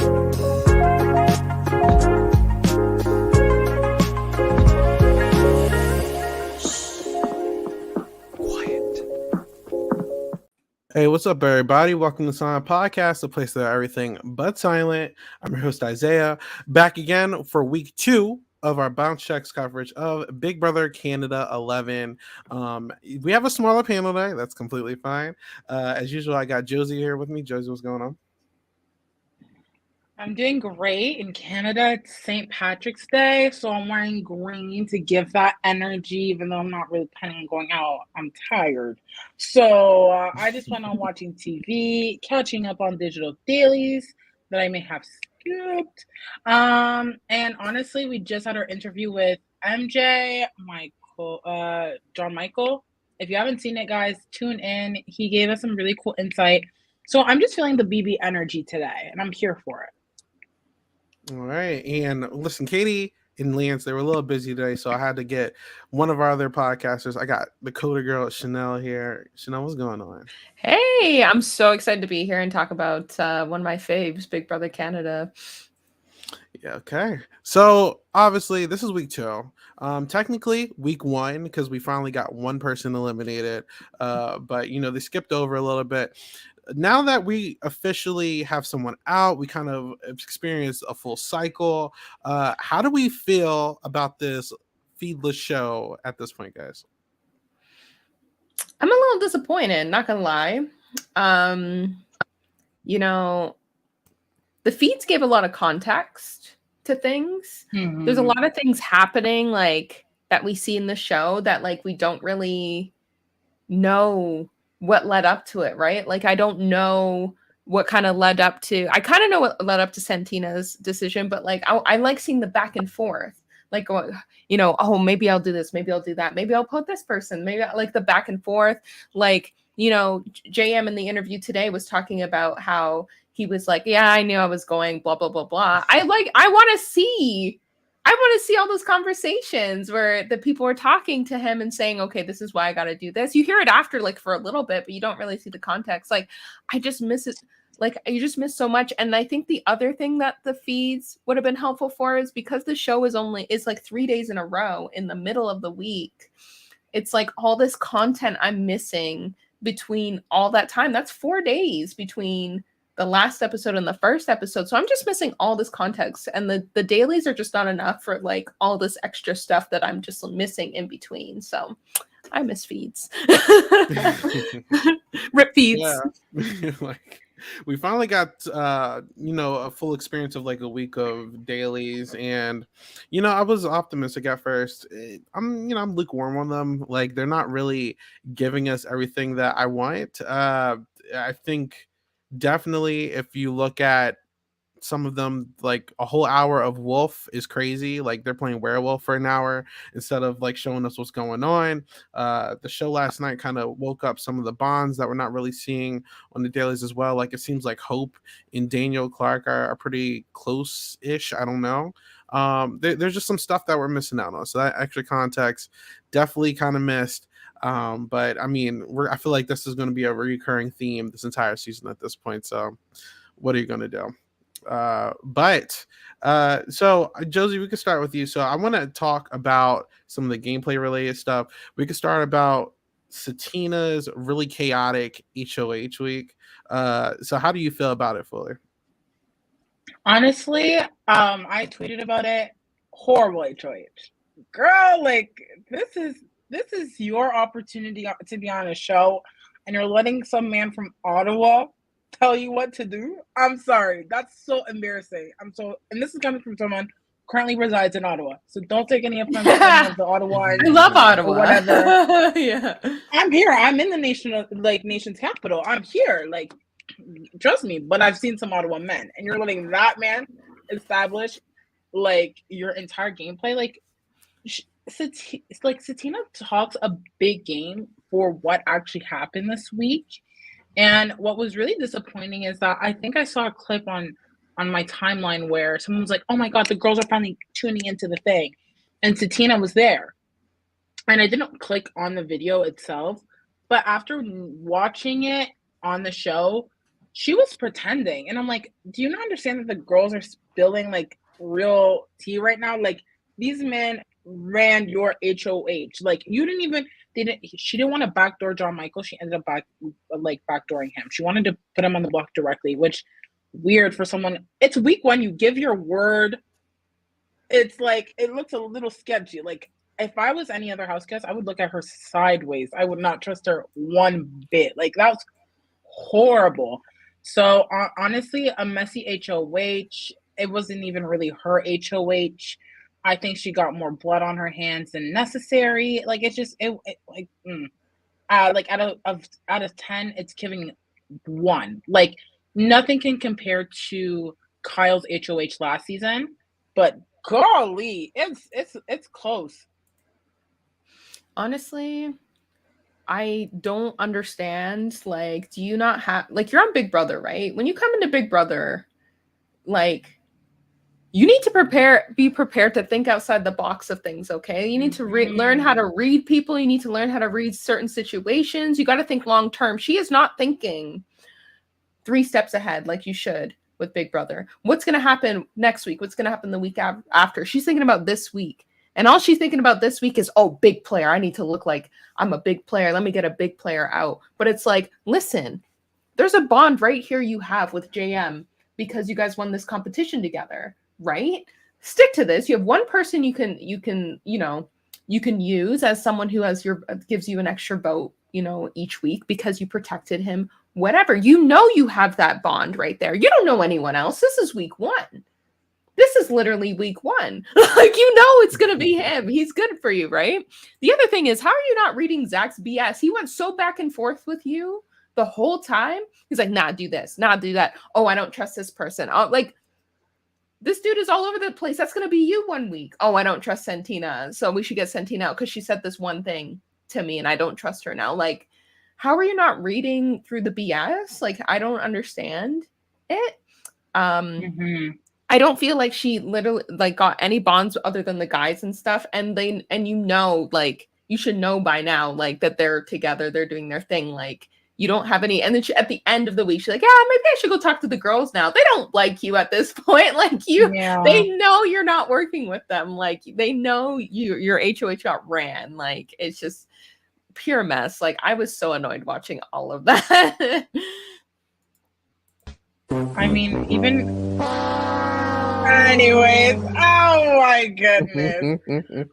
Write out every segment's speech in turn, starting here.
Hey, what's up, everybody? Welcome to Silent Podcast, the place that everything but silent. I'm your host, Isaiah, back again for week 2 of our Bounce Checks coverage of Big Brother Canada 11. We have a smaller panel today. That's completely fine. As usual, I got Josie here with me. Josie, what's going on? I'm doing great. In Canada, it's St. Patrick's Day, so I'm wearing green to give that energy, even though I'm not really planning on going out. I'm tired. So I just went on watching TV, catching up on digital dailies that I may have skipped. And honestly, we just had our interview with MJ, John Michael. If you haven't seen it, guys, tune in. He gave us some really cool insight. So I'm just feeling the BB energy today, and I'm here for it. All right. And listen, Katie and Lance, they were a little busy today, so I had to get one of our other podcasters. I got the Coda girl, Chanel, here. Chanel, what's going on? Hey, I'm so excited to be here and talk about one of my faves, Big Brother Canada. Yeah, okay. So obviously this is week 2. Technically week 1 because we finally got one person eliminated. But they skipped over a little bit. Now that we officially have someone out, we kind of experienced a full cycle. How do we feel about this feedless show at this point, guys? I'm a little disappointed, not gonna lie. The feeds gave a lot of context to things. Mm-hmm. There's a lot of things happening like that we see in the show that like we don't really know what led up to it, right? Like I don't know what kind of led up to. I kind of know what led up to Santina's decision, but like I like seeing the back and forth. Like, oh, maybe I'll do this, maybe I'll do that, maybe I'll put this person, maybe like the back and forth. Like, JM in the interview today was talking about how he was like, yeah, I knew I was going, blah, blah, blah, blah. I want to see all those conversations where the people are talking to him and saying, okay, this is why I got to do this. You hear it after, like, for a little bit, but you don't really see the context. Like, I just miss it. Like, you just miss so much. And I think the other thing that the feeds would have been helpful for is because the show is like 3 days in a row in the middle of the week. It's like all this content I'm missing between all that time. That's 4 days between the last episode and the first episode. So I'm just missing all this context, and the dailies are just not enough for like all this extra stuff that I'm just missing in between. So I miss feeds. Rip feeds. Yeah. Like we finally got a full experience of like a week of dailies, and I was optimistic at first. I'm lukewarm on them. Like they're not really giving us everything that I want. I think definitely if you look at some of them, like a whole hour of Wolf is crazy. Like they're playing werewolf for an hour instead of like showing us what's going on. The show last night kind of woke up some of the bonds that we're not really seeing on the dailies as well. Like it seems like Hope and Daniel Clark are pretty close-ish. I don't know. There's just some stuff that we're missing out on. So that extra context definitely kind of missed. But I mean, I feel like this is going to be a recurring theme this entire season at this point. So what are you going to do? So Josie, we could start with you. So I want to talk about some of the gameplay related stuff. We could start about Satina's really chaotic HOH week. So how do you feel about it, Fuller? Honestly, I tweeted about it. Horrible HOH. Girl, like this is your opportunity to be on a show, and you're letting some man from Ottawa tell you what to do. I'm sorry. That's so embarrassing. And this is coming from someone who currently resides in Ottawa. So don't take any offense to the Ottawa. I love Ottawa. Or whatever. Yeah. I'm here. I'm in the nation's capital. I'm here. Like, trust me. But I've seen some Ottawa men, and you're letting that man establish like your entire gameplay. Like, Satina talks a big game for what actually happened this week. And what was really disappointing is that I think I saw a clip on my timeline where someone was like, oh my God, the girls are finally tuning into the thing. And Satina was there. And I didn't click on the video itself. But after watching it on the show, she was pretending. And I'm like, do you not understand that the girls are spilling like real tea right now? Like these men ran your HOH. Like you didn't even she didn't want to backdoor John Michael. She ended up backdooring him. She wanted to put him on the block directly, which weird for someone. It's week 1, you give your word. It's like it looks a little sketchy. Like if I was any other house guest, I would look at her sideways. I would not trust her one bit. Like that was horrible. So honestly, a messy HOH. It wasn't even really her HOH. I think she got more blood on her hands than necessary. Like it's just like like out of 10, it's giving 1. Like nothing can compare to Kyle's HOH last season, but golly, it's close. Honestly, I don't understand. Like, do you not have like you're on Big Brother, right? When you come into Big Brother, like you need to be prepared to think outside the box of things, okay? You need to learn how to read people. You need to learn how to read certain situations. You got to think long term. She is not thinking 3 steps ahead like you should with Big Brother. What's going to happen next week? What's going to happen the week after? She's thinking about this week. And all she's thinking about this week is, oh, big player. I need to look like I'm a big player. Let me get a big player out. But it's like, listen, there's a bond right here you have with JM because you guys won this competition together. Right? Stick to this. You have one person you can use as someone who gives you an extra vote, each week because you protected him, whatever. You have that bond right there. You don't know anyone else. This is week 1. This is literally week 1. Like, it's going to be him. He's good for you, right? The other thing is, how are you not reading Zach's BS? He went so back and forth with you the whole time. He's like, nah, do this, nah, do that. Oh, I don't trust this person. Oh, like, this dude is all over the place. That's going to be you one week. Oh, I don't trust Santina. So we should get Santina out because she said this one thing to me and I don't trust her now. Like, how are you not reading through the BS? Like, I don't understand it. I don't feel like she literally like got any bonds other than the guys and stuff. And like, you should know by now, like that they're together. They're doing their thing. Like, you don't have any. And then at the end of the week, she's like, yeah, maybe I should go talk to the girls now. They don't like you at this point. Like they know you're not working with them. Like they know your HOH got ran. Like it's just pure mess. Like I was so annoyed watching all of that. I mean, even anyways, oh my goodness.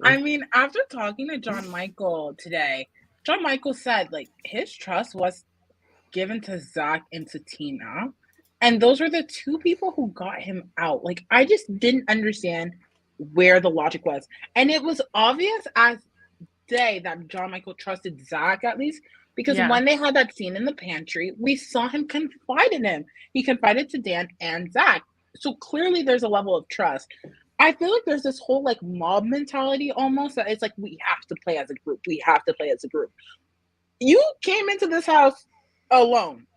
I mean, after talking to John Michael today, John Michael said like his trust was given to Zach and to Tina. And those were the 2 people who got him out. Like, I just didn't understand where the logic was. And it was obvious as day that John Michael trusted Zach at least. Because when they had that scene in the pantry, we saw him confide in him. He confided to Dan and Zach. So clearly there's a level of trust. I feel like there's this whole like mob mentality almost that it's like we have to play as a group. We have to play as a group. You came into this house alone.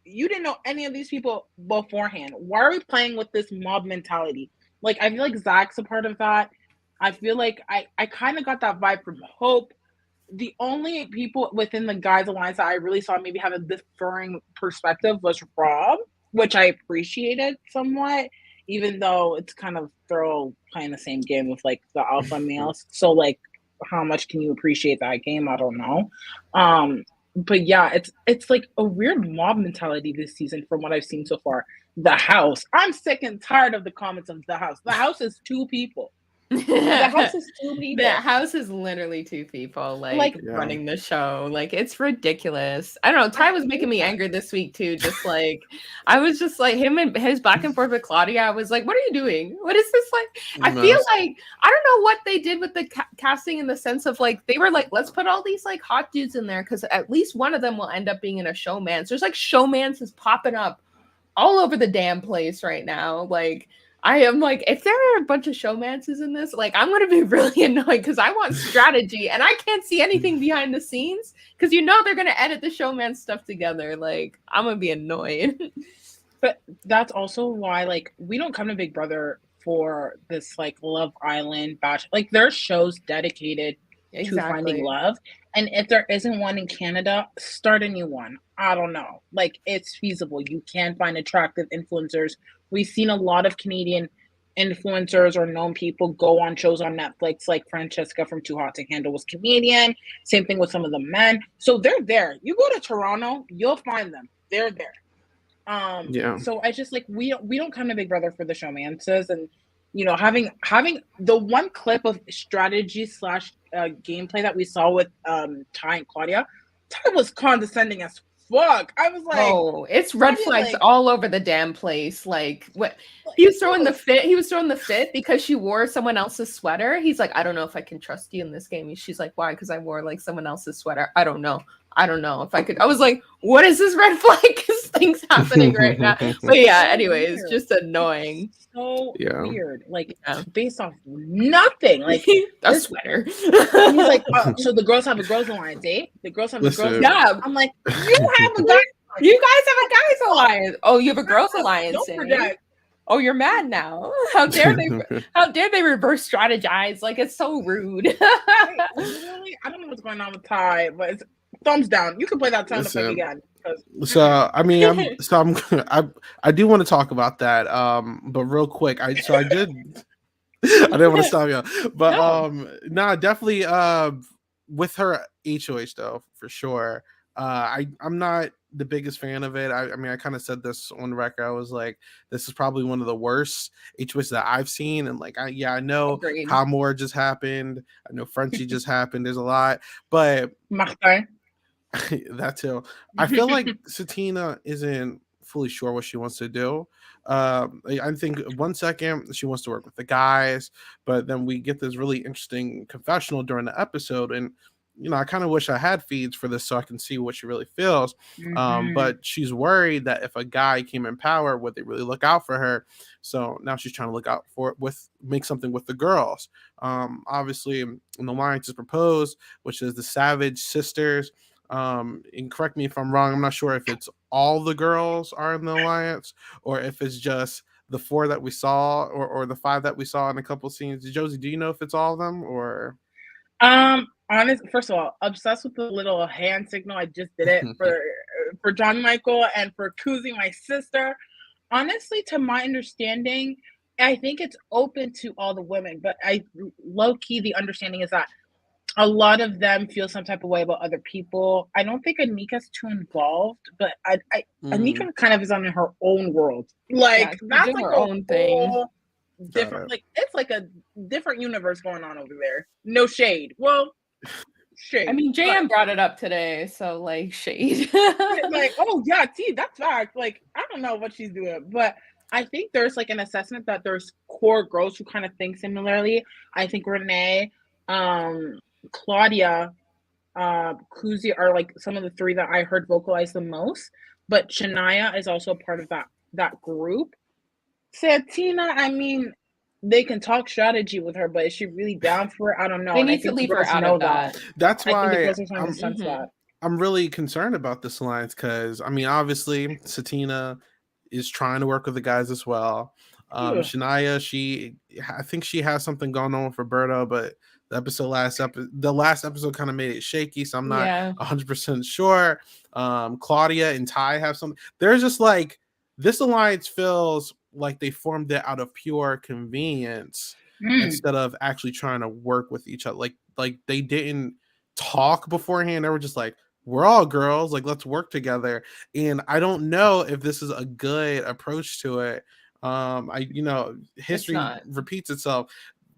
You didn't know any of these people beforehand. Why are we playing with this mob mentality? Like, I feel like Zach's a part of that. I feel like I kind of got that vibe from Hope. The only people within the guys' alliance that I really saw maybe have a differing perspective was Rob, which I appreciated somewhat, even though it's kind of playing the same game with like the alpha males. So like, how much can you appreciate that game? I don't know. But yeah, it's like a weird mob mentality this season from what I've seen so far. The house. I'm sick and tired of the comments of the house. The house is 2 people. The house is 2 people. The house is literally 2 people, like running the show. Like it's ridiculous. I don't know. Ty was making me angry this week too. Just like I was just like him and his back and forth with Claudia. I was like, "What are you doing? What is this like?" I feel like I don't know what they did with the casting in the sense of like they were like, "Let's put all these like hot dudes in there because at least one of them will end up being in a showman." So there's like showmans is popping up all over the damn place right now. Like. I am like, if there are a bunch of showmances in this, like, I'm going to be really annoyed because I want strategy and I can't see anything behind the scenes because they're going to edit the showman stuff together. Like, I'm going to be annoyed. But that's also why, like, we don't come to Big Brother for this, like, Love Island batch. Like, there's shows dedicated to finding Exactly. love. And if there isn't one in Canada, start a new one. I don't know. Like, it's feasible. You can find attractive influencers. We've seen a lot of Canadian influencers or known people go on shows on Netflix, like Francesca from Too Hot to Handle was Canadian. Same thing with some of the men. So they're there. You go to Toronto, you'll find them. They're there. Yeah. So I just like we don't come to Big Brother for the showmances, and you know, having the one clip of strategy slash gameplay that we saw with Ty and Claudia, Ty was condescending as fuck. I was like, oh, it's red flags like, all over the damn place. Like what he was throwing the fit because she wore someone else's sweater. He's like, I don't know if I can trust you in this game. She's like, why? Because I wore like someone else's sweater. I don't know if I could. I was like, what is this red flag? Because things happening right now. But yeah, anyways, weird. just annoying. So weird. Like Yeah. based off nothing. Like a sweater. He's like, oh, so the girls have a girls alliance, eh? The girls have a girls alliance. Yeah. I'm like, you have a guy. You guys have a guys alliance. Oh, you have a girls alliance. Don't forget. Oh, you're mad now. How dare they reverse strategize? Like, it's so rude. Literally, I don't know what's going on with Ty, but it's thumbs down. You can play that sound effect again. So I mean, I do want to talk about that. But real quick, I didn't want to stop you, but no, definitely with her HOH though, for sure. I'm not the biggest fan of it. I mean, I kind of said this on the record. I was like, this is probably one of the worst HOH that I've seen. And like, I know Kyle Moore just happened. I know Frenchie just happened. There's a lot, but Martin. that too. I feel like Satina isn't fully sure what she wants to do. I think 1 second she wants to work with the guys, but then we get this really interesting confessional during the episode, and you know, I kind of wish I had feeds for this so I can see what she really feels. But she's worried that if a guy came in power, would they really look out for her? So now she's trying to look out for it make something with the girls. Obviously, an alliance is proposed, which is the Savage sisters. And correct me if I'm wrong. I'm not sure if it's all the girls are in the alliance or if it's just the 4 that we saw or the 5 that we saw in a couple scenes. Josie, do you know if it's all of them or? First of all, obsessed with the little hand signal. I just did it for John Michael and for Kuzi, my sister. Honestly, to my understanding, I think it's open to all the women, but low key the understanding is that a lot of them feel some type of way about other people. I don't think Anika's too involved, but Anika kind of is on her own world. Like that's like her own thing. Different, like it's like a different universe going on over there. No shade. Well, shade. I mean, JM brought it up today, so like shade. Like, oh yeah, that's fact. Like, I don't know what she's doing, but I think there's like an assessment that there's core girls who kind of think similarly. I think Renee, Claudia, Kuzi are like some of the 3 that I heard vocalize the most. But Shania is also part of that group. Santina, I mean, they can talk strategy with her, but is she really down for it? I don't know. They need to leave her out of that. That's why I'm really concerned about this alliance because, I mean, obviously, Satina is trying to work with the guys as well. Shania, I think she has something going on with Roberto, but the last episode kind of made it shaky, so I'm not 100% sure. Claudia and Ty have something. There's just like, this alliance feels like they formed it out of pure convenience instead of actually trying to work with each other. Like they didn't talk beforehand. They were just like, we're all girls, like let's work together. And I don't know if this is a good approach to it. History repeats itself.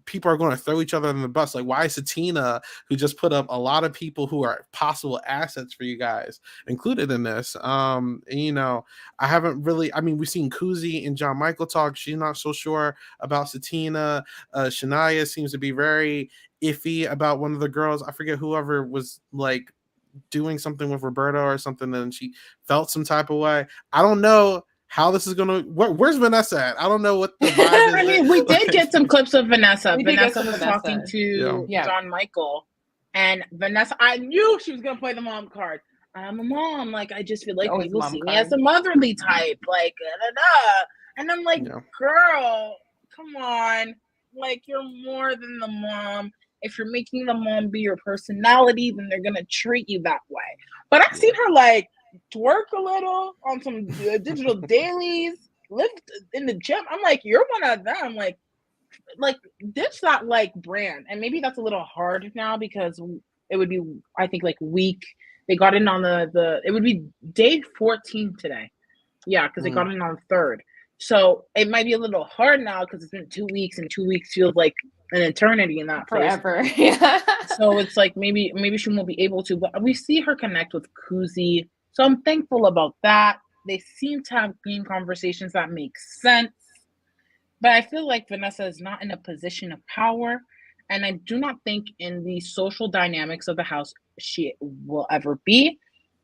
People are going to throw each other in the bus. Like, why is Satina, who just put up a lot of people who are possible assets for you guys, included in this? And, I haven't really. I mean, we've seen Kuzi and John Michael talk. She's not so sure about Satina. Shania seems to be very iffy about one of the girls. I forget whoever was like doing something with Roberto or something, and she felt some type of way. I don't know how this is gonna. Where's Vanessa at? I don't know what the vibe is. I mean, we did get some clips of Vanessa. Vanessa was talking to John Michael, and Vanessa. I knew she was gonna play the mom card. I'm a mom. Like, I just feel like people see me as a motherly type. Like, and I'm like, girl, come on. Like, you're more than the mom. if you're making the mom be your personality, then they're gonna treat you that way. But I've seen her like twerk a little on some digital dailies, lift in the gym. I'm like, you're one of them. Like ditch that like brand. And maybe that's a little hard now because it would be, I think, like week. They got in on the it would be day 14 today. Yeah, because they got in on 3rd. So it might be a little hard now because it's been 2 weeks, and 2 weeks feels like an eternity in that place. Forever. Yeah. So it's like maybe she won't be able to, but we see her connect with Kuzi. So I'm thankful about that. They seem to have clean conversations that make sense. But I feel like Vanessa is not in a position of power. And I do not think in the social dynamics of the house she will ever be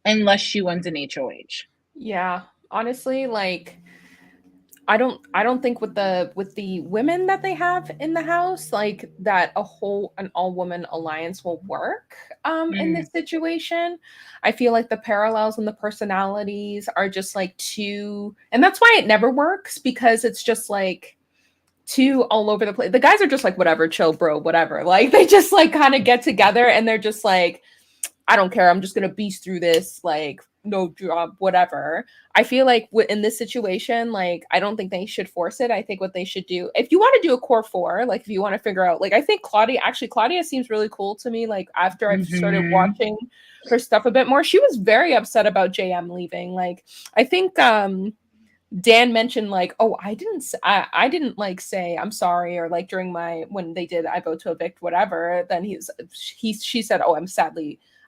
unless she wins an HOH. Yeah. Honestly, like I don't think with the women that they have in the house, like that an all-woman alliance will work in this situation. I feel like the parallels and the personalities are just like too, and that's why it never works, because it's just like too all over the place. The guys are just like, whatever, chill, bro, whatever. Like they just like kind of get together and they're just like, I don't care, I'm just gonna beast through this, like no job, whatever. I feel like in this situation, like I don't think they should force it. I think what they should do, if you want to do a core 4, like if you want to figure out, like I think Claudia seems really cool to me. Like after I've started watching her stuff a bit more, she was very upset about JM leaving. Like I think Dan mentioned like, oh, I didn't like say I'm sorry, or like during when they did I vote to evict, whatever. Then she said, oh,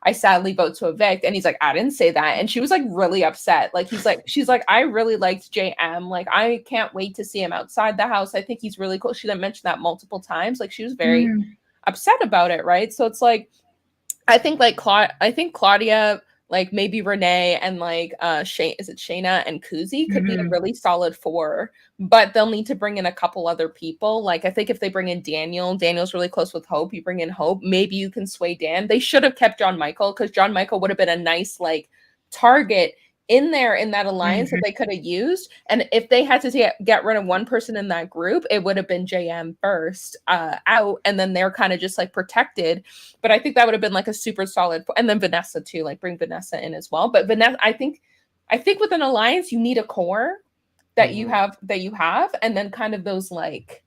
I sadly vote to evict. And he's like, I didn't say that. And she was like really upset. Like she's like, I really liked JM. Like, I can't wait to see him outside the house. I think he's really cool. She didn't mention that multiple times. Like she was very upset about it. Right. So it's like, I think Claudia, like maybe Renee and like Shayna and Kuzi could be a really solid 4, but they'll need to bring in a couple other people. Like I think if they bring in Daniel's really close with Hope. You bring in Hope, maybe you can sway Dan. They should have kept John Michael, because John Michael would have been a nice like target in there in that alliance that they could have used. And if they had to get rid of one person in that group, it would have been JM first out, and then they're kind of just like protected. But I think that would have been like a super solid, and then Vanessa too, like bring Vanessa in as well. But Vanessa, I think with an alliance you need a core that you have, and then kind of those like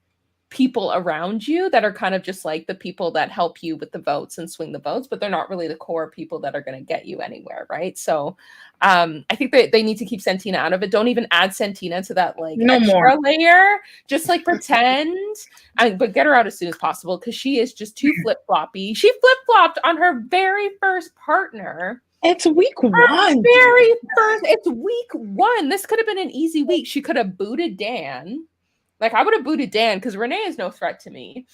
people around you that are kind of just like the people that help you with the votes and swing the votes, but they're not really the core people that are going to get you anywhere, right? So I think they need to keep Santina out of it. Don't even add Santina to that like extra layer. Just like pretend, but get her out as soon as possible, because she is just too flip-floppy. She flip-flopped on her very first partner. It's week 1. It's week 1. This could have been an easy week. She could have booted Dan. Like I would have booted Dan, because Renee is no threat to me.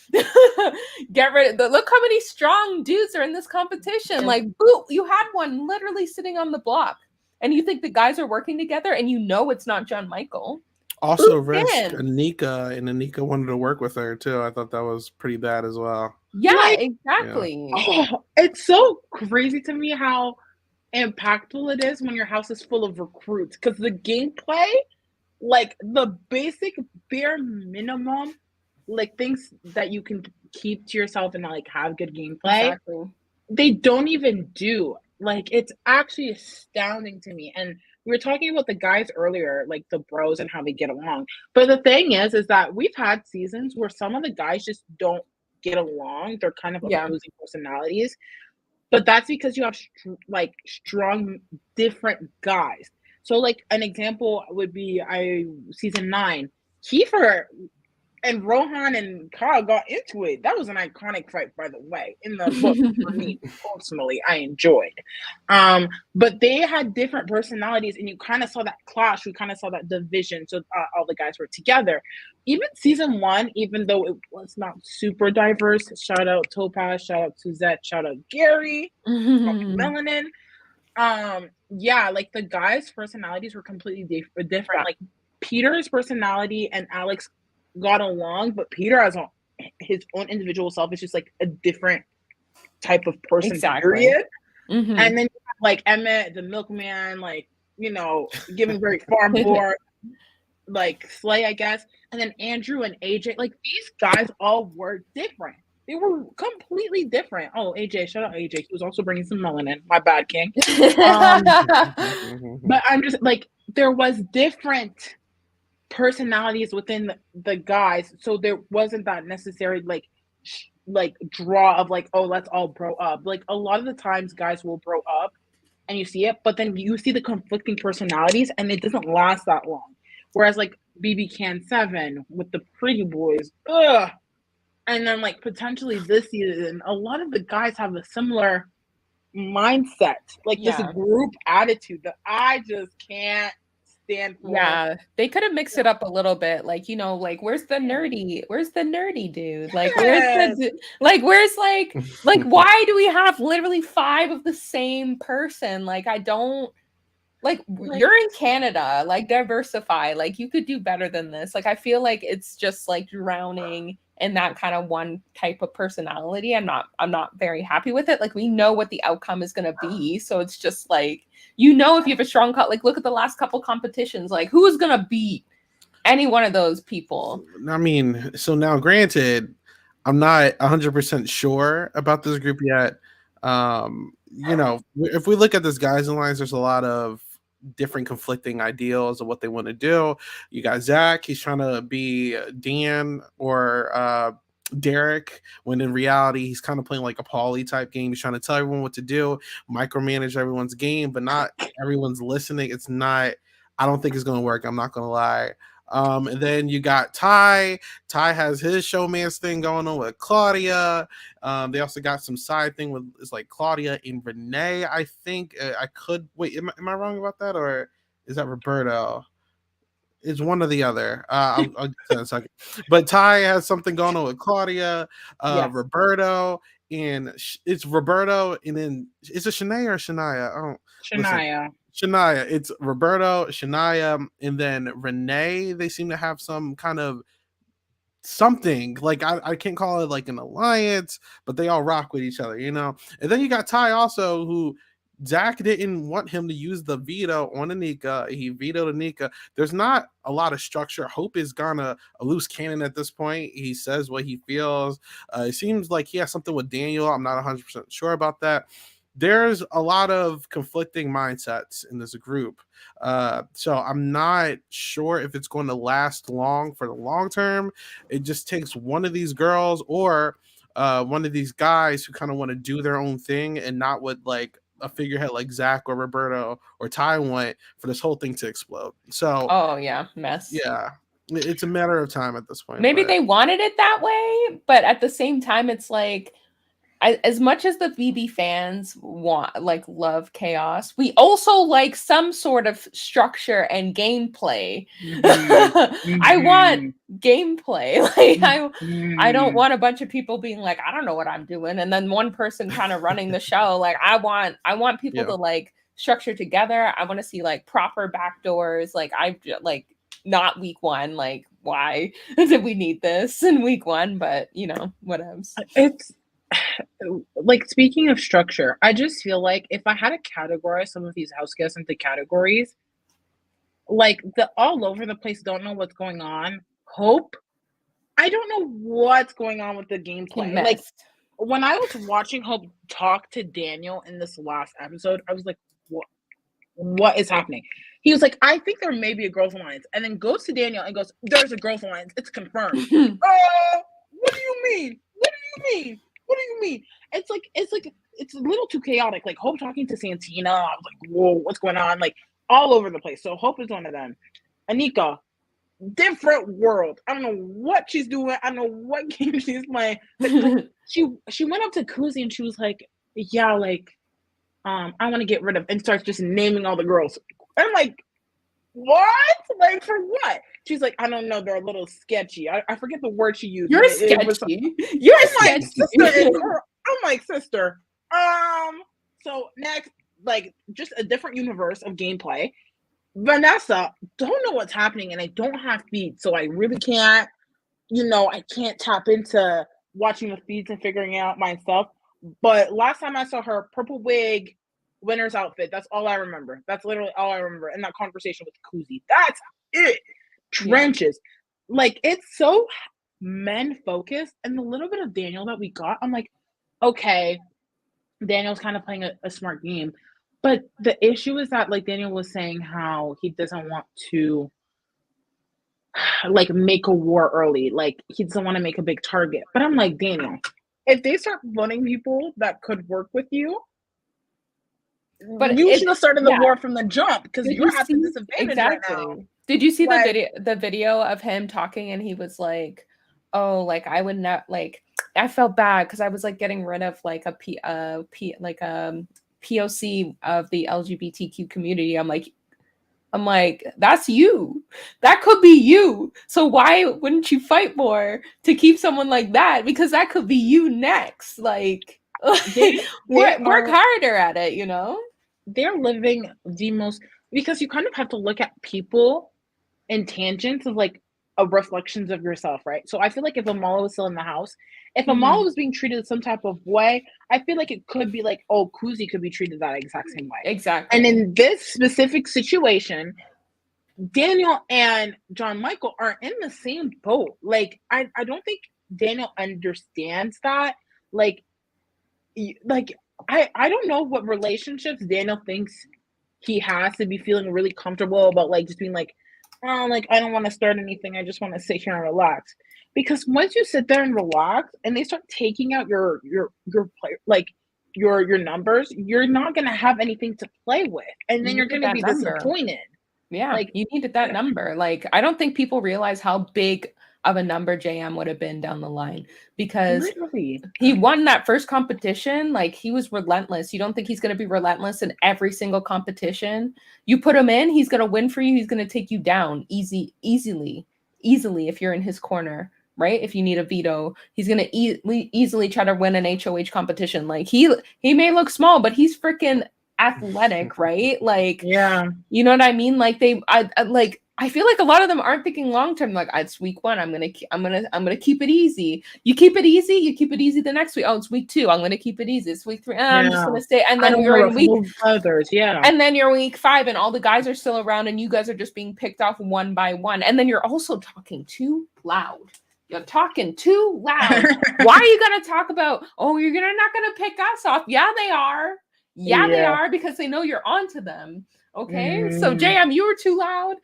Get rid of look how many strong dudes are in this competition. Like, boot, you had one literally sitting on the block, and you think the guys are working together, and you know it's not John Michael. Also, risk Anika, and Anika wanted to work with her too. I thought that was pretty bad as well. Yeah, exactly. Yeah. Oh, it's so crazy to me how impactful it is when your house is full of recruits, because the gameplay, like the basic bare minimum, like things that you can keep to yourself and like have good gameplay, they don't even do. Like it's actually astounding to me. And we were talking about the guys earlier, like the bros and how they get along. But the thing is that we've had seasons where some of the guys just don't get along. They're kind of opposing personalities. But that's because you have strong different guys. So, like, an example would be season 9. Kiefer and Rohan and Carl got into it. That was an iconic fight, by the way, in the book. For me, personally, I enjoyed. But they had different personalities, and you kind of saw that clash. We kind of saw that division. So all the guys were together. Even season 1, even though it was not super diverse, shout out Topaz, shout out Suzette, shout out Gary, Melanin. Like the guys' personalities were completely different. Like Peter's personality and Alex got along, but Peter as his own individual self is just like a different type of person. Period. And then you have like Emmett, the milkman, like, you know, giving very farm board, like Slay, I guess. And then Andrew and AJ, like these guys all were different. They were completely different. Oh, AJ, shout out AJ. He was also bringing some melanin. My bad, King. But I'm just like, there was different personalities within the guys, so there wasn't that necessary like draw of like, oh, let's all bro up. Like a lot of the times guys will bro up and you see it, but then you see the conflicting personalities and it doesn't last that long. Whereas like BB Can 7 with the pretty boys, ugh. And then like potentially this season, a lot of the guys have a similar mindset, like this group attitude that I just can't stand for. Yeah, they could have mixed it up a little bit, like, you know, like where's the nerdy dude, like where's like why do we have literally 5 of the same person? Like I don't like you're in Canada, like diversify, like you could do better than this. Like I feel like it's just like drowning in that kind of one type of personality. I'm not very happy with it. Like we know what the outcome is going to be, so it's just like, you know, if you have a strong cut, like look at the last couple competitions, like who's going to beat any one of those people? I mean, so now granted, I'm not 100% sure about this group yet. You know, if we look at this guys and lines, there's a lot of different conflicting ideals of what they want to do. You got Zach, he's trying to be Dan or Derek, when in reality he's kind of playing like a Paulie type game. He's trying to tell everyone what to do, micromanage everyone's game, but not everyone's listening. It's not, I don't think it's going to work. I'm not going to lie. And then you got Ty. Ty has his showman's thing going on with Claudia. They also got some side thing with, it's like Claudia and Renee. I think I could wait. Am I wrong about that, or is that Roberto? It's one or the other. I'll get to that in a second. But Ty has something going on with Claudia, Roberto, and it's Roberto, and then is it Shania or Shania? I don't. Shania. Listen. Shania, it's Roberto, Shania, and then Renee. They seem to have some kind of something, like I can't call it like an alliance, but they all rock with each other, you know. And then you got Ty also, who Zach didn't want him to use the veto on Anika. He vetoed Anika. There's not a lot of structure. Hope is gonna a loose cannon at this point. He says what he feels. It seems like he has something with Daniel. I'm not 100% sure about that. There's a lot of conflicting mindsets in this group. So I'm not sure if it's going to last long for the long term. It just takes one of these girls or one of these guys who kind of want to do their own thing and not what like a figurehead like Zach or Roberto or Ty want for this whole thing to explode. So oh yeah, mess. Yeah, it's a matter of time at this point. Maybe they wanted it that way, but at the same time, it's like, as much as the BB fans love chaos, we also like some sort of structure and gameplay. I want gameplay. Like I don't want a bunch of people being like, I don't know what I'm doing, and then one person kind of running the show. Like I want people to like structure together. I want to see like proper backdoors. Like not week one. Like why did we need this in week one? But you know, whatevs. It's like, speaking of structure, I just feel like if I had to categorize some of these house guests into categories, like the all over the place, don't know what's going on. Hope, I don't know what's going on with the gameplay. Like when I was watching Hope talk to Daniel in this last episode, I was like, what is happening? He was like, I think there may be a girls' alliance, and then goes to Daniel and goes, there's a girls' alliance. It's confirmed. What do you mean? What do you mean? What do you mean? It's a little too chaotic. Like Hope talking to Santina, I was like, whoa, what's going on? Like all over the place. So Hope is one of them. Anika, different world. I don't know what she's doing. I don't know what game she's playing. Like, she went up to Kuzi and she was like, yeah, like, I want to get rid of, and starts just naming all the girls. And I'm like, what? Like for what? She's like, I don't know, they're a little sketchy. I forget the word she used. You're sketchy. You're sketchy. I'm like, sister. So next, like, just a different universe of gameplay. Vanessa, don't know what's happening, and I don't have feeds, so I really can't, I can't tap into watching the feeds and figuring out myself. But last time I saw her, purple wig, winner's outfit. That's all I remember. That's literally all I remember in that conversation with Kuzi. That's it. Trenches. Yeah. Like, it's so men focused, and the little bit of Daniel that we got, I'm like, okay, Daniel's kind of playing a smart game. But the issue is that, like Daniel was saying, how he doesn't want to like make a war early. Like he doesn't want to make a big target. But I'm like, Daniel, if they start voting people that could work with you, but you should have started the yeah. war from the jump, because Did you're you at see- the disadvantage exactly. right now. Did you see Like- the video of him talking, and he was like, "Oh, like I would not like I felt bad because I was like getting rid of like a POC of the LGBTQ community." I'm like, that's you. That could be you. So why wouldn't you fight more to keep someone like that? Because that could be you next. Like, work harder at it, you know? They're living the most, because you kind of have to look at people in tangents of like a reflections of yourself, right? So I feel like if Amala was still in the house, if Amala was being treated some type of way, I feel like it could be like, oh, Kuzi could be treated that exact same way. Exactly. And in this specific situation, Daniel and John Michael are in the same boat. Like, I don't think Daniel understands that. Like I don't know what relationships Daniel thinks he has to be feeling really comfortable about, like just being like, oh, like I don't want to start anything. I just want to sit here and relax. Because once you sit there and relax, and they start taking out your play, like your numbers, you're not gonna have anything to play with, and then you're gonna be disappointed. Yeah, like you needed that number. Like, I don't think people realize how big of a number JM would have been down the line, because literally, he won that first competition. Like, he was relentless. You don't think he's going to be relentless in every single competition? You put him in, he's going to win for you. He's going to take you down easily if you're in his corner, right? If you need a veto, he's going to easily try to win an HOH competition. Like, he may look small, but he's freaking athletic, right? Like, yeah, you know what I mean? Like, I feel like a lot of them aren't thinking long term. Like, it's week 1, I'm gonna keep it easy. You keep it easy the next week. Oh, it's week 2, I'm gonna keep it easy. It's week 3, I'm just gonna stay. And then you're in week others, yeah. And then you're week 5, and all the guys are still around, and you guys are just being picked off one by one. And then you're also talking too loud. You're talking too loud. Why are you gonna talk about? Oh, you're not gonna pick us off? Yeah, they are. Yeah, they are, because they know you're onto them. Okay, so JM, you were too loud.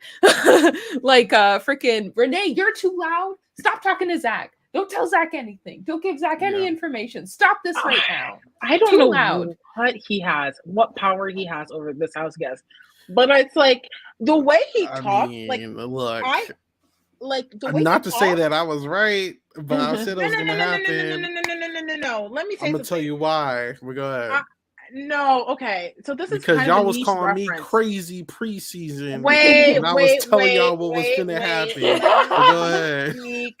Like, freaking Renee, you're too loud. Stop talking to Zach. Don't tell Zach anything. Don't give Zach any information. Stop this right now. I don't know what power he has over this house guest, but it's like the way he talks. Like, look, like the way not to say that I was right, but I said it was gonna happen. No. Let me say. I'm gonna tell you why. We go ahead. No, okay. So this is because kind y'all of was calling reference. me crazy preseason. Wait, and I was telling y'all what was gonna happen. Go ahead.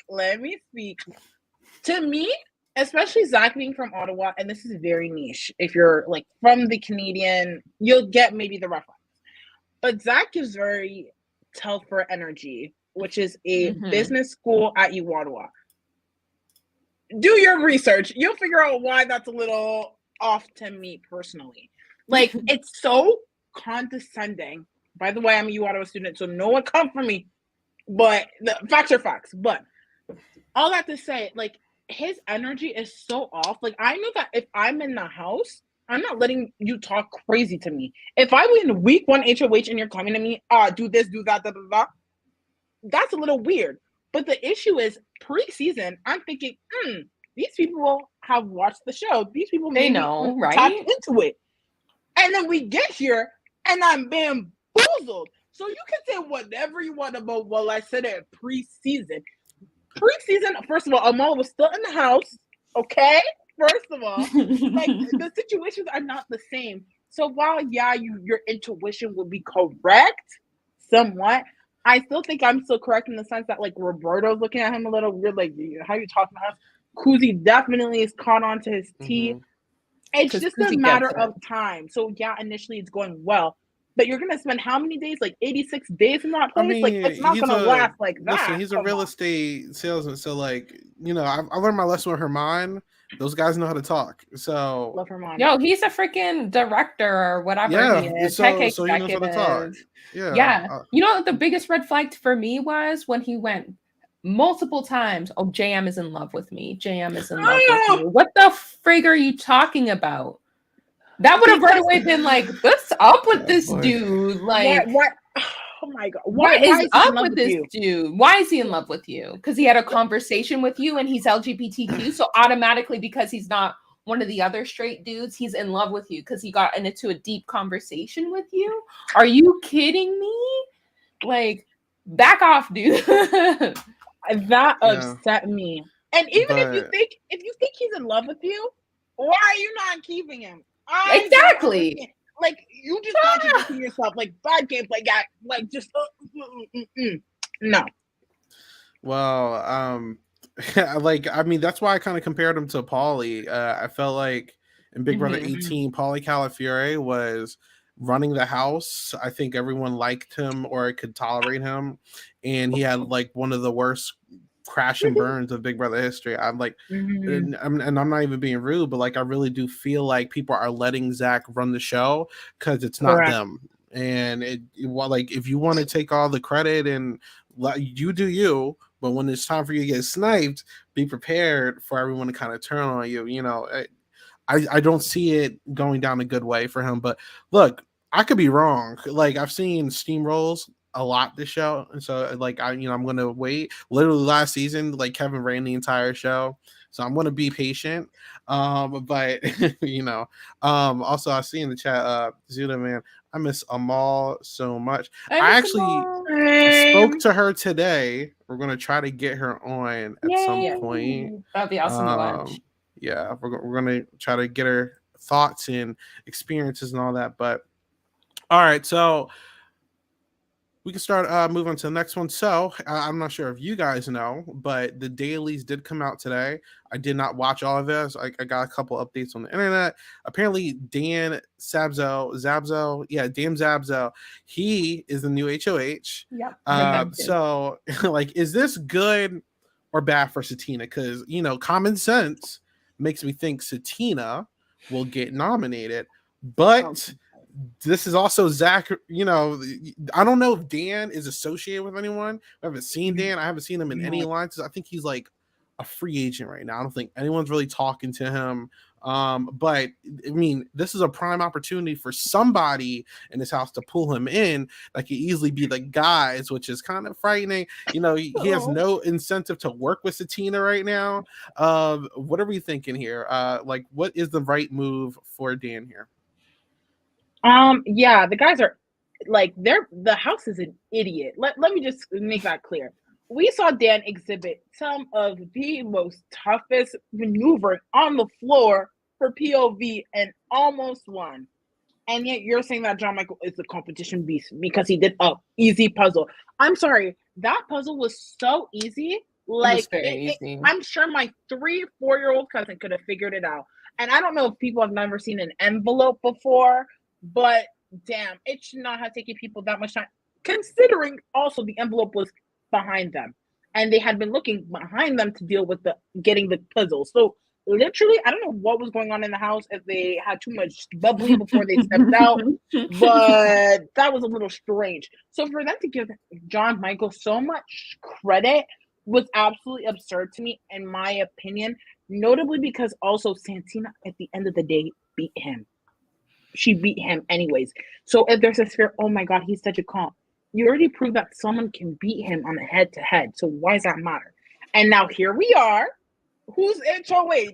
Let me speak. To me, especially Zach being from Ottawa, and this is very niche. If you're like from the Canadian, you'll get maybe the reference. But Zach gives very Telfer energy, which is a business school at U Ottawa. Do your research. You'll figure out why that's a little off to me personally. Like, it's so condescending. By the way, I'm a U Ottawa student, so no one come for me. But the facts are facts. But all that to say, like, his energy is so off. Like, I know that if I'm in the house, I'm not letting you talk crazy to me. If I win week 1 HOH and you're coming to me, do this, do that, that's a little weird. But the issue is, preseason, I'm thinking, these people have watched the show. These people they know, right? Tap into it. And then we get here, and I'm bamboozled. So you can say whatever you want about, well, I said it preseason. Preseason, first of all, Amala was still in the house, okay? First of all, like, the situations are not the same. So while, yeah, your intuition would be correct, somewhat, I still think I'm still correct in the sense that, like, Roberto's looking at him a little weird, like, how you talking to us? Kuzi definitely is caught on to his tea. It's just a matter of time. So, yeah, initially it's going well. But you're going to spend how many days? Like 86 days in that place? I mean, like, it's not going to last like that. Listen, he's a real estate salesman. So, like, you know, I learned my lesson with Hermione. Those guys know how to talk. So, love Hermione. Yo, he's a freaking director or whatever he is. Tech executive. So he knows how to talk. Yeah. You know, the biggest red flag for me was when he went multiple times, oh, JM is in love with me. JM is in love with me. What the frig are you talking about? That would have right away been like, what's up with this dude? Like, what? Oh my God. What is up with this dude? Why is he in love with you? Because he had a conversation with you and he's LGBTQ. So automatically, because he's not one of the other straight dudes, he's in love with you because he got into a deep conversation with you. Are you kidding me? Like, back off, dude. That upset me. And even if you think he's in love with you, why are you not keeping him? Exactly. Like, you just contradicting yourself. Like, bad gameplay, guy. Like, just no. Well, like, I mean, that's why I kind of compared him to Paulie. I felt like in Big Brother 18, Paulie Calafiore was running the house. I think everyone liked him or could tolerate him, and he had like one of the worst crash and burns of Big Brother history. I'm like, and I'm not even being rude, but like, I really do feel like people are letting Zach run the show because it's not them. And like, if you want to take all the credit and you do you, but when it's time for you to get sniped, be prepared for everyone to kind of turn on you. You know, I don't see it going down a good way for him. But look, I could be wrong. Like, I've seen steamrolls a lot this show, and so like I'm gonna wait. Literally last season, like, Kevin ran the entire show, so I'm gonna be patient. But also I see in the chat, Zuda, man, I miss Amal so much. I actually spoke to her today. We're gonna try to get her on at some point. That'd be awesome to watch. Yeah, we're gonna try to get her thoughts and experiences and all that. But all right, so we can start moving to the next one. So I'm not sure if you guys know, but the dailies did come out today. I did not watch all of this. I got a couple updates on the internet. Apparently, Dan Zabzo, Dan Zabzo, he is the new HOH. Yeah. So, like, is this good or bad for Satina? Because, common sense makes me think Satina will get nominated, but this is also Zach. I don't know if Dan is associated with anyone. I haven't seen Dan. I haven't seen him in any alliances. I think he's like a free agent right now. I don't think anyone's really talking to him. But I mean, this is a prime opportunity for somebody in this house to pull him in. That could easily be the guys, which is kind of frightening. He has no incentive to work with Satina right now. What are we thinking here? Like, what is the right move for Dan here? Yeah, the guys are like, the house is an idiot. Let me just make that clear. We saw Dan exhibit some of the most toughest maneuvering on the floor for POV and almost won. And yet you're saying that John Michael is the competition beast because he did an easy puzzle. I'm sorry, that puzzle was so easy. Like, easy. I'm sure my 3 or 4-year-old cousin could have figured it out. And I don't know if people have never seen an envelope before, but damn, it should not have taken people that much time, considering also the envelope was behind them and they had been looking behind them to deal with getting the puzzle. So literally, I don't know what was going on in the house, if they had too much bubbly before they stepped out, but that was a little strange. So for them to give John Michael so much credit was absolutely absurd to me, in my opinion, notably because also Santina at the end of the day beat him. She beat him anyways. So if there's a fear, oh my God, he's such a comp. You already proved that someone can beat him on a head-to-head. So why does that matter? And now here we are. Who's HOH?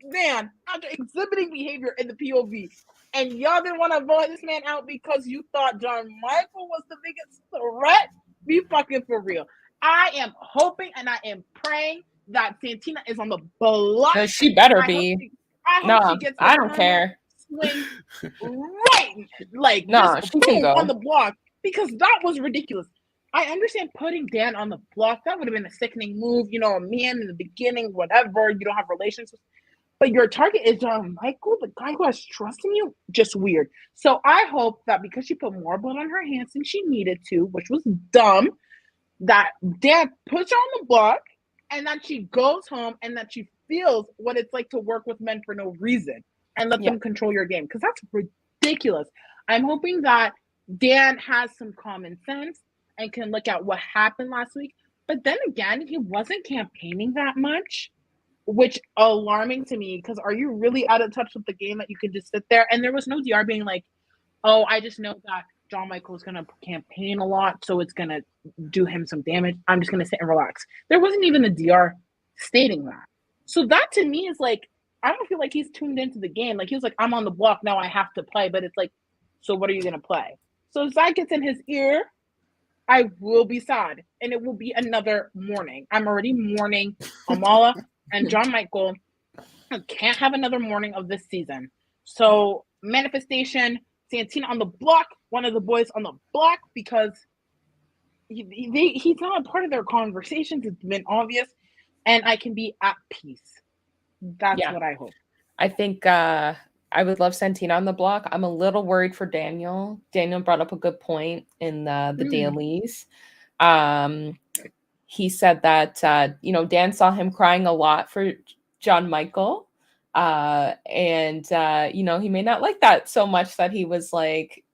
Man, after exhibiting behavior in the POV. And y'all didn't want to vote this man out because you thought John Michael was the biggest threat? Be fucking for real. I am hoping and I am praying that Santina is on the block. She better be. I don't care. Swing right, like, she can go on the block, because that was ridiculous. I understand putting Dan on the block. That would have been a sickening move. A man in the beginning, whatever, you don't have relations with. But your target is John Michael, the guy who has trust in you. Just weird. So I hope that because she put more blood on her hands than she needed to, which was dumb, that Dan puts her on the block and that she goes home and that she feels what it's like to work with men for no reason. And let them control your game, because that's ridiculous. I'm hoping that Dan has some common sense and can look at what happened last week. But then again, he wasn't campaigning that much, which alarming to me, because are you really out of touch with the game that you could just sit there? And there was no DR being like, oh, I just know that John Michael's going to campaign a lot, so it's going to do him some damage. I'm just going to sit and relax. There wasn't even a DR stating that. So that to me is like, I don't feel like he's tuned into the game. Like he was like, I'm on the block now, I have to play. But it's like, so what are you going to play? So if that gets in his ear, I will be sad, and it will be another mourning. I'm already mourning Amala and John Michael. I can't have another mourning of this season. So manifestation, Santina on the block, one of the boys on the block, because he's not a part of their conversations. It's been obvious, and I can be at peace. That's what I hope. I think I would love Santina on the block. I'm a little worried for Daniel. Daniel brought up a good point in the dailies. He said that Dan saw him crying a lot for John Michael. And he may not like that so much that he was like,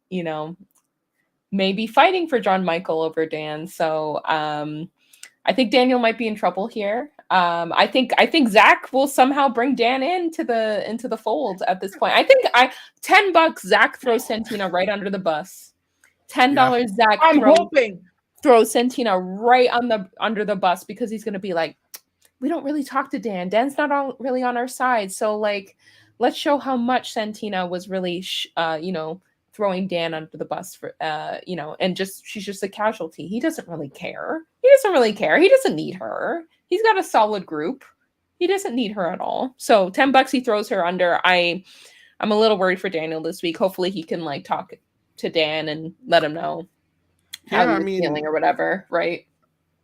maybe fighting for John Michael over Dan. So I think Daniel might be in trouble here. I think Zach will somehow bring Dan into the fold at this point. I think $10 Zach throws Santina right under the bus. $10 Zach throws Santina right under the bus, because he's gonna be like, we don't really talk to Dan. Dan's not really on our side. So like, let's show how much Santina was really, throwing Dan under the bus for, and she's just a casualty. He doesn't really care. He doesn't need her. He's got a solid group. He doesn't need her at all. So $10 he throws her under. I'm a little worried for Daniel this week. Hopefully he can like talk to Dan and let him know how he's feeling or whatever. Right.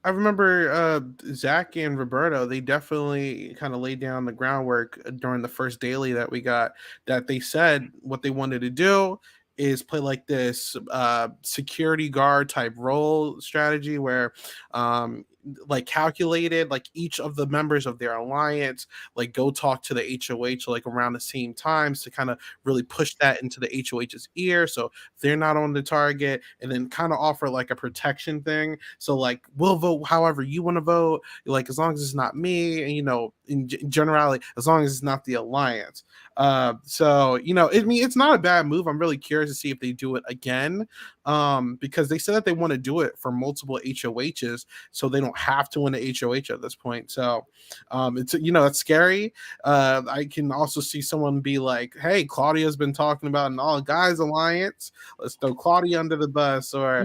I remember Zach and Roberto, they definitely kind of laid down the groundwork during the first daily that we got, that they said what they wanted to do is play like this security guard type role strategy where like calculated, like each of the members of their alliance like go talk to the HOH like around the same times to kind of really push that into the HOH's ear so they're not on the target, and then kind of offer like a protection thing. So like, we'll vote however you want to vote, like as long as it's not me, and in generality, as long as it's not the alliance. So it's not a bad move. I'm really curious to see if they do it again, because they said that they want to do it for multiple HOHs, so they don't have to win the HOH at this point. So it's scary. I can also see someone be like, hey, Claudia's been talking about an all guys alliance, let's throw Claudia under the bus, or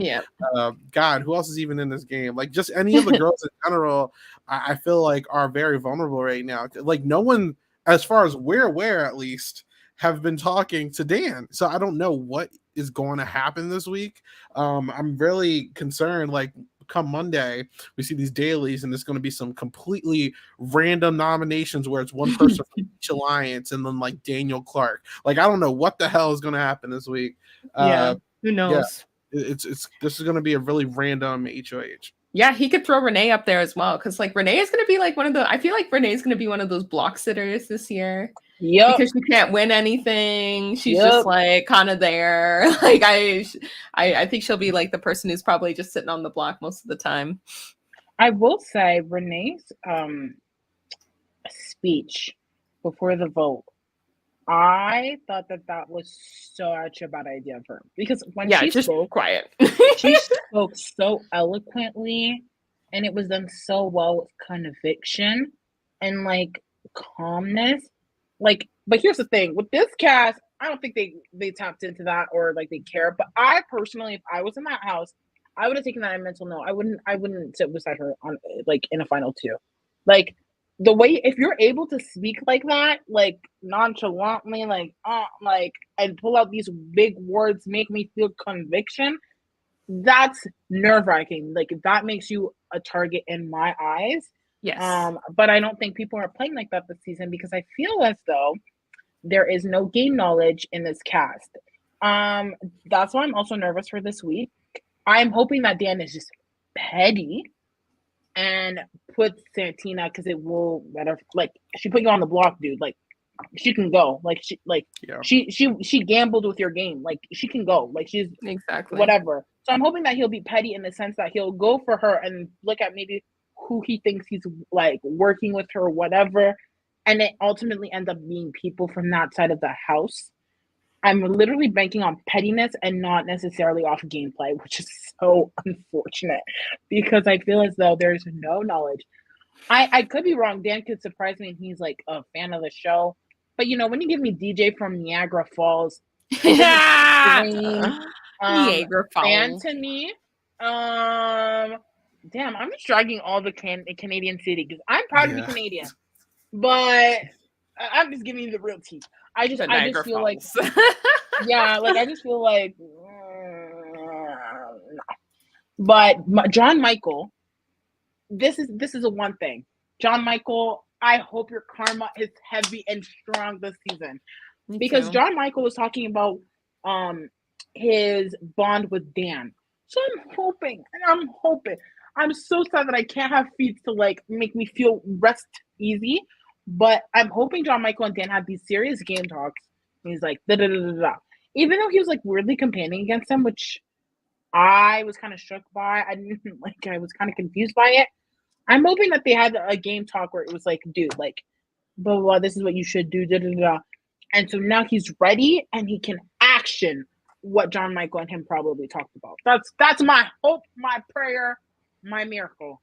God, who else is even in this game? Like just any of the girls in general, I feel like are very vulnerable right now. Like no one, as far as we're aware at least, have been talking to Dan. So I don't know what is going to happen this week. I'm really concerned, like come Monday, we see these dailies and there's going to be some completely random nominations where it's one person from each alliance and then like Daniel Clark. Like, I don't know what the hell is going to happen this week. Who knows? Yeah, this is going to be a really random HOH. Yeah, he could throw Renee up there as well, because like Renee is going to be like I feel like Renee is going to be one of those block sitters this year. Yeah, because she can't win anything. She's just like kind of there. Like I think she'll be like the person who's probably just sitting on the block most of the time. I will say Renee's speech before the vote, I thought that was such a bad idea for her, because when she spoke, quiet. She spoke so eloquently, and it was done so well with conviction and like calmness. Like, but here's the thing with this cast, I don't think they tapped into that or like they care. But I personally, if I was in that house, I would have taken that in mental note. I wouldn't sit beside her on like in a final two. Like the way, if you're able to speak like that, like nonchalantly, like and pull out these big words, make me feel conviction, that's nerve-wracking. Like that makes you a target in my eyes. Yes. But I don't think people are playing like that this season, because I feel as though there is no game knowledge in this cast. That's why I'm also nervous for this week. I'm hoping that Dan is just petty and put Santina, because it will better. Like, she put you on the block, dude. Like, she can go. Like, she gambled with your game. Like, she can go. Like, she's exactly whatever. So I'm hoping that he'll be petty in the sense that he'll go for her and look at maybe who he thinks he's like working with her or whatever, and it ultimately ends up being people from that side of the house. I'm literally banking on pettiness and not necessarily off gameplay, which is so unfortunate because I feel as though there's no knowledge. I could be wrong. Dan could surprise me and he's like a fan of the show. But when you give me DJ from Niagara Falls, Niagara fan Falls. to me. Damn, I'm just dragging all the Canadian city because I'm proud to be Canadian, but I'm just giving you the real tea. I just feel like, yeah, like I just feel like, no. But John Michael, this is a one thing. John Michael, I hope your karma is heavy and strong this season. Because John Michael was talking about his bond with Dan. So I'm hoping. I'm so sad that I can't have feats to like make me feel rest easy. But I'm hoping John Michael and Dan had these serious game talks. And he's like, da da da da da. Even though he was like weirdly campaigning against him, which I was kind of shook by. I didn't like. I was kind of confused by it. I'm hoping that they had a game talk where it was like, dude, like, blah blah blah. This is what you should do. Da da da. And so now he's ready and he can action what John Michael and him probably talked about. That's my hope, my prayer, my miracle.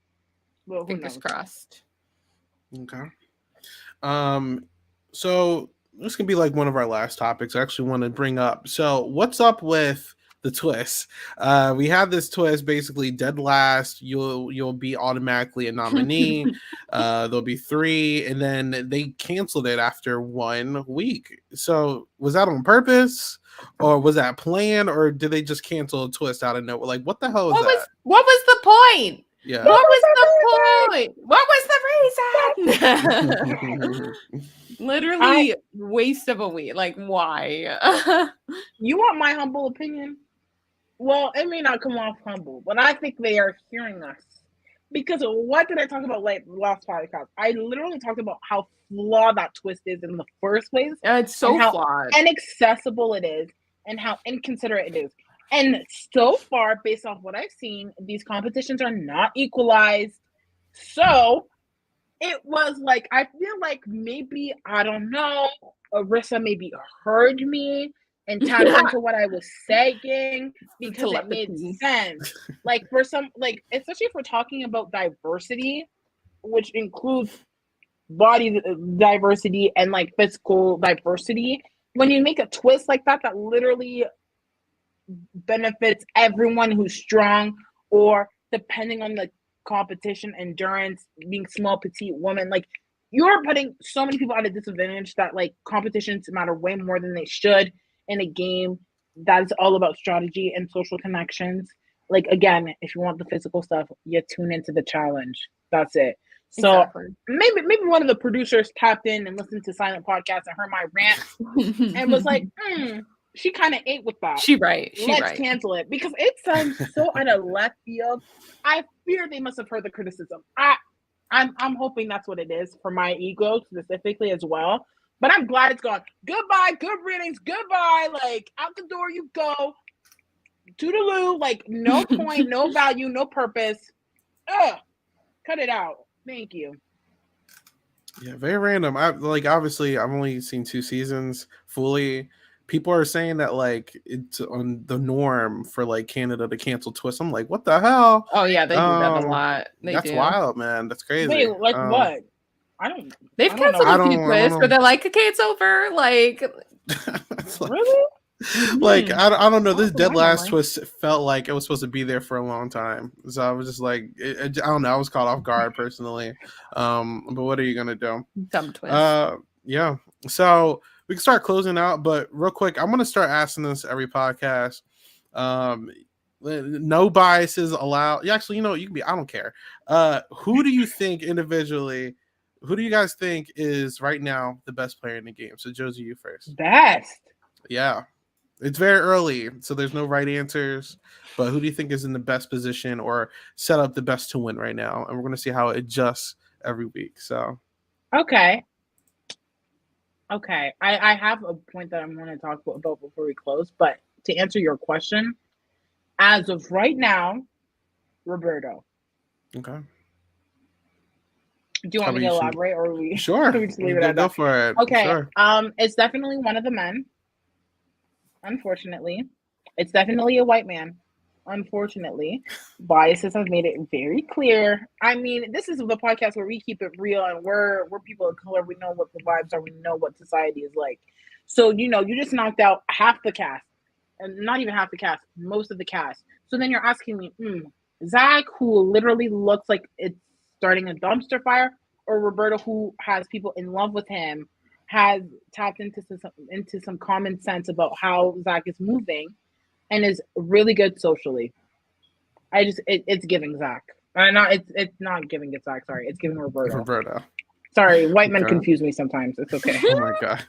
Well, fingers crossed. Okay. So this can be like one of our last topics I actually want to bring up. So what's up with the twist? We have this twist, basically dead last, you'll be automatically a nominee. There'll be 3, and then they canceled it after 1 week. So was that on purpose, or was that planned, or did they just cancel a twist out of nowhere? Like, what the hell is that? What was the point? Yeah. What was the point? What was the reason? Literally waste of a week. Like, why? You want my humble opinion? Well, it may not come off humble, but I think they are hearing us. Because what did I talk about last podcast? I literally talked about how flawed that twist is in the first place. It's so flawed. Inaccessible it is, and how inconsiderate it is. And so far, based off what I've seen, these competitions are not equalized. So it was like, I feel like maybe, I don't know, Arissa maybe heard me and tapped into what I was saying because it made sense. Like for some, like, especially if we're talking about diversity, which includes body diversity and like physical diversity, when you make a twist like that literally benefits everyone who's strong, or depending on the competition, endurance, being small, petite woman, like you're putting so many people at a disadvantage that like competitions matter way more than they should in a game that is all about strategy and social connections. Like, again, if you want the physical stuff, you tune into the challenge. That's it. So maybe one of the producers tapped in and listened to Silent Podcast and heard my rant and was like, she kind of ate with that. Let's cancel it, because it sounds so out of left field. I fear they must have heard the criticism. I'm hoping that's what it is for my ego specifically as well. But I'm glad it's gone. Goodbye, good readings, goodbye. Like, out the door you go. Toodaloo, like, no point, no value, no purpose. Ugh, cut it out. Thank you. Yeah, very random. Obviously, I've only seen 2 seasons fully. People are saying that like it's on the norm for like Canada to cancel twists. I'm like, what the hell? Oh yeah, they do that a lot. That's wild, man. That's crazy. Wait, like what? They've canceled a few twists where they're like, okay, it's over. Like, really? Like, I don't know. This dead last twist felt like it was supposed to be there for a long time. So I was just like, I don't know. I was caught off guard personally. But what are you gonna do? Dumb twist. Yeah. So we can start closing out, but real quick, I'm gonna start asking this every podcast. No biases allowed. Yeah, actually, you can be. I don't care. Who do you think individually? Who do you guys think is right now the best player in the game? So Josie, you first. Best. Yeah. It's very early, so there's no right answers. But who do you think is in the best position or set up the best to win right now? And we're going to see how it adjusts every week. So, okay. I have a point that I'm going to talk about before we close. But to answer your question, as of right now, Roberto. Okay. Do you want me to elaborate, or we Sure. we just leave it at Go that? for it. Okay. Sure. It's definitely one of the men. Unfortunately, it's definitely a white man. Unfortunately, biases have made it very clear. I mean, this is the podcast where we keep it real, and we're people of color. We know what the vibes are. We know what society is like. So you just knocked out half the cast, and not even half the cast, most of the cast. So then you're asking me, Zach, who literally looks like it's starting a dumpster fire, or Roberto, who has people in love with him, has tapped into some common sense about how Zach is moving, and is really good socially. It's giving Zach. It's not giving it Zach. Sorry, it's giving Roberto. Sorry, white men confuse me sometimes. It's okay. Oh my god.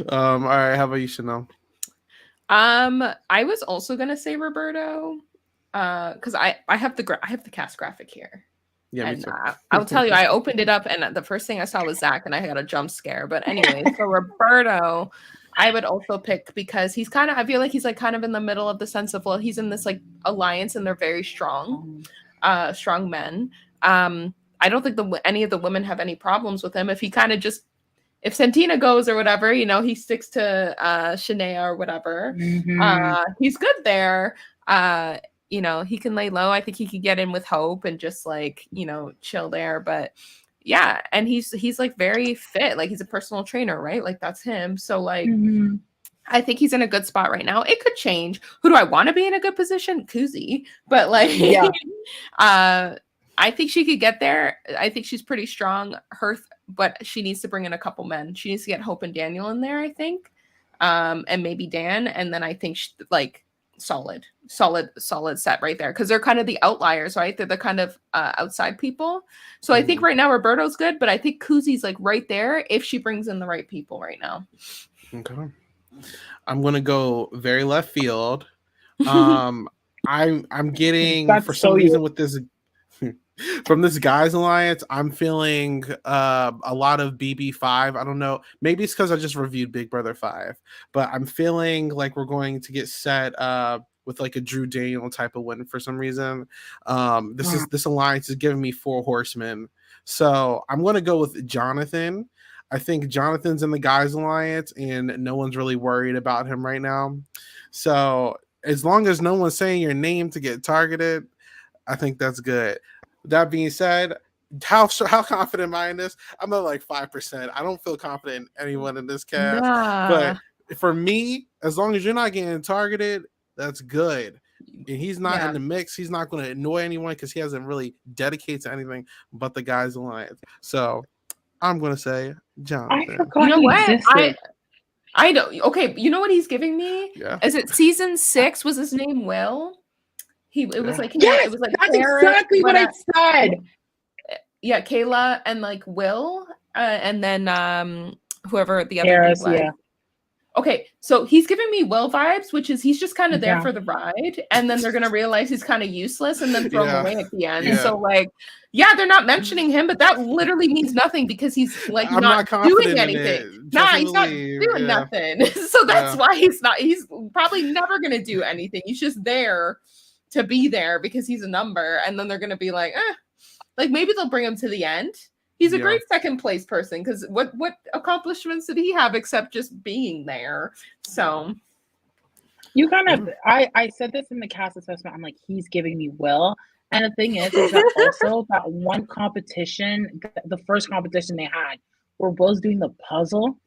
All right, how about you, Chanel? I was also gonna say Roberto, because I have the cast graphic here. Yeah, and I'll tell you, I opened it up and the first thing I saw was Zach, and I got a jump scare. But anyway, so Roberto, I would also pick because he's I feel like he's like kind of in the middle of the sense of, well, he's in this like alliance and they're very strong, strong men. I don't think any of the women have any problems with him. If he kind of just, if Santina goes or whatever, he sticks to Shania or whatever. He's good there. He can lay low. I think he could get in with Hope and just like, chill there. But yeah, and he's like very fit. Like he's a personal trainer, right? Like that's him. So like I think he's in a good spot right now. It could change. Who do I want to be in a good position? Kuzi. But like I think she could get there. I think she's pretty strong. But she needs to bring in a couple men. She needs to get Hope and Daniel in there, I think. And maybe Dan. And then I think solid set right there, because they're kind of the outliers, right? They're the kind of outside people. So I think right now Roberto's good, but I think Kuzi's like right there if she brings in the right people right now. Okay, I'm gonna go very left field. I'm getting That's for some so reason with this from this guys alliance, I'm feeling a lot of BB5. I don't know, maybe it's because I just reviewed Big Brother 5, but I'm feeling like we're going to get set with like a Drew Daniel type of win for some reason. This alliance is giving me 4 horsemen, so I'm going to go with Jonathan. I think Jonathan's in the guys alliance and no one's really worried about him right now, so as long as no one's saying your name to get targeted, I think that's good. That being said, how confident am I in this? I'm at like 5%. I don't feel confident in anyone in this cast. But for me, as long as you're not getting targeted, that's good. And he's not in the mix. He's not going to annoy anyone because he hasn't really dedicated to anything but the guys alliance. So I'm going to say Jonathan. I forgot he existed. I don't. Okay, you know what he's giving me? Yeah. Is it season 6? Was his name Will? It was like it was like that's exactly what I said. Yeah, Kayla and like Will, and then whoever the other Harris, was. yeah. Okay, so he's giving me Will vibes, which is he's just kind of there for the ride, and then they're gonna realize he's kind of useless and then throw him away at the end. So like, they're not mentioning him, but that literally means nothing because he's like not doing anything. He's not doing nothing. So that's why he's probably never gonna do anything. He's just there to be there because he's a number, and then they're gonna be like, like maybe they'll bring him to the end. He's a great second place person because what accomplishments did he have except just being there? So you kind of I said this in the cast assessment. I'm like, he's giving me Will. And the thing is that also that one competition, the first competition they had, where Will's doing the puzzle.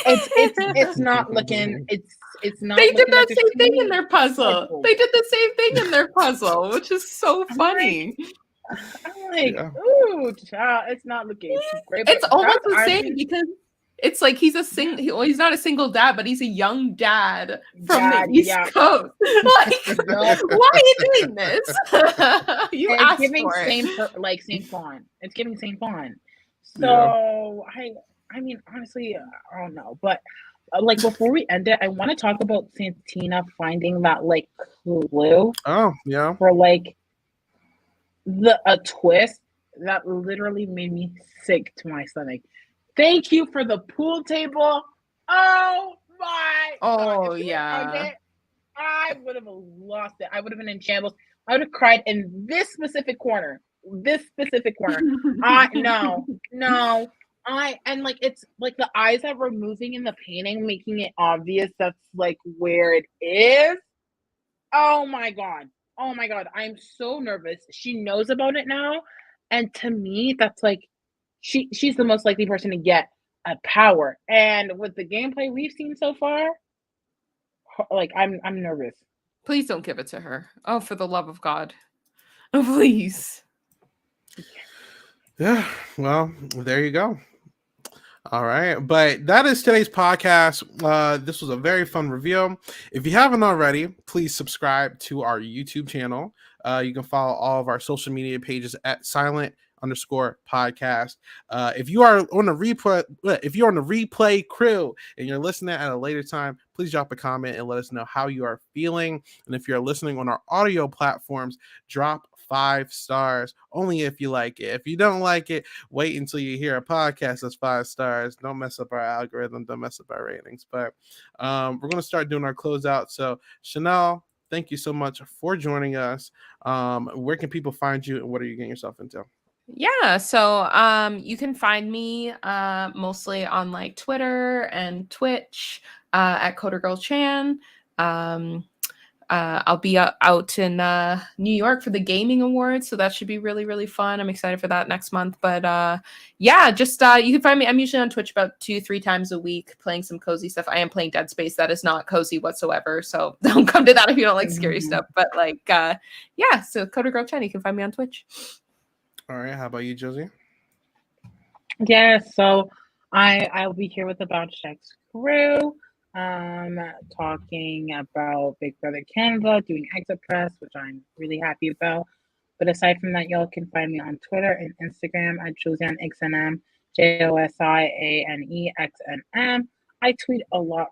It's not looking. It's not. They did that same thing in their puzzle. They did the same thing in their puzzle, which is so funny. I'm like, ooh, child, it's not looking great. It's almost the same because it's like he's not a single dad, but he's a young dad from the East Coast. Like, why are you doing this? It's giving Saint Fawn. It's giving Saint Fawn. So I mean, honestly, I don't know, but like before we end it, I want to talk about Santina finding that like clue. Oh yeah. For like a twist that literally made me sick to my stomach. Thank you for the pool table. Oh my! Oh yeah. I would have lost it. I would have been in shambles. I would have cried in this specific corner. this specific corner. No. And like it's like the eyes that we're moving in the painting, making it obvious that's like where it is. Oh my god. I'm so nervous. She knows about it now. And to me, that's like she's the most likely person to get a power. And with the gameplay we've seen so far, like I'm nervous. Please don't give it to her. Oh, for the love of God. Oh, please. Yeah, well, there you go. All right, but that is today's podcast. This was a very fun review. If you haven't already, please subscribe to our YouTube channel. You can follow all of our social media pages at silent_podcast. If you are on the replay crew and you're listening at a later time, please drop a comment and let us know how you are feeling. And if you're listening on our audio platforms, drop 5 stars only if you like it. If you don't like it, wait until you hear a podcast that's 5 stars. Don't mess up our algorithm, don't mess up our ratings. But we're going to start doing our closeout. So Chanel, thank you so much for joining us. Where can people find you and what are you getting yourself into? Yeah, so you can find me mostly on like Twitter and Twitch at Coder Girl Chan. I'll be out in New York for the Gaming Awards, so that should be really, really fun. I'm excited for that next month. But yeah, just you can find me. I'm usually on Twitch about 2-3 times a week playing some cozy stuff. I am playing Dead Space. That is not cozy whatsoever, so don't come to that if you don't like scary stuff. But like, yeah, so Coder Girl Chan, you can find me on Twitch. All right, how about you, Josie? Yeah, so I'll be here with the Bounce Checks crew, talking about Big Brother Canada, doing exit press, which I'm really happy about. But aside from that, y'all can find me on Twitter and Instagram at JosianeXNM, JosianeXNM. I tweet a lot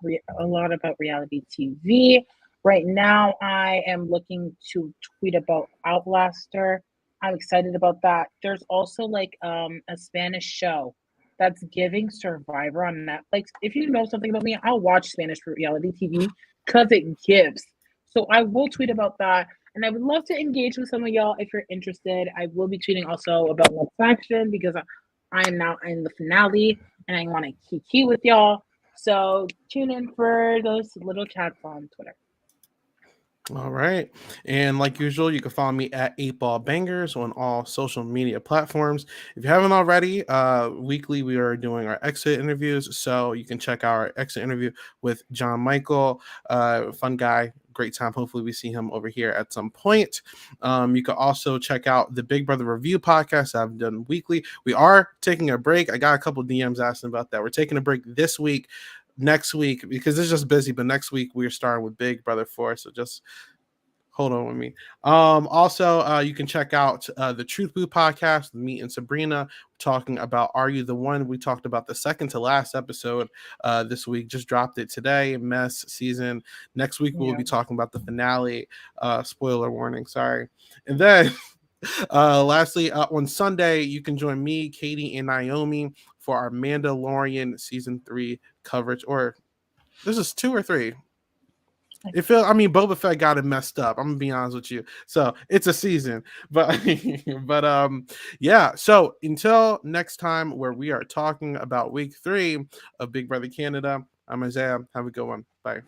about reality TV. Right now, I am looking to tweet about Outlaster. I'm excited about that. There's also like a Spanish show that's giving Survivor on Netflix. If you know something about me, I'll watch Spanish reality TV because it gives. So I will tweet about that. And I would love to engage with some of y'all if you're interested. I will be tweeting also about Love Faction because I am now in the finale and I want to kiki with y'all. So tune in for those little chats on Twitter. All right. And like usual, you can follow me at 8Ball Bangers on all social media platforms. If you haven't already, weekly we are doing our exit interviews. So you can check out our exit interview with John Michael. Fun guy, great time. Hopefully we see him over here at some point. You can also check out the Big Brother Review podcast I've done weekly. We are taking a break. I got a couple DMs asking about that. We're taking a break this week. Next week, because it's just busy, but next week we're starting with Big Brother 4, so just hold on with me. Also, you can check out the Truth Boo podcast with me and Sabrina talking about Are You the One? We talked about the second to last episode this week, just dropped it today, Mess season. Next week we'll be talking about the finale. Spoiler warning, sorry. And then lastly, on Sunday, you can join me, Katie, and Naomi for our Mandalorian season 3 coverage. Or this is 2 or 3. Boba Fett got it messed up. I'm gonna be honest with you. So it's a season, but yeah. So until next time, where we are talking about week 3 of Big Brother Canada, I'm Isaiah. Have a good one. Bye.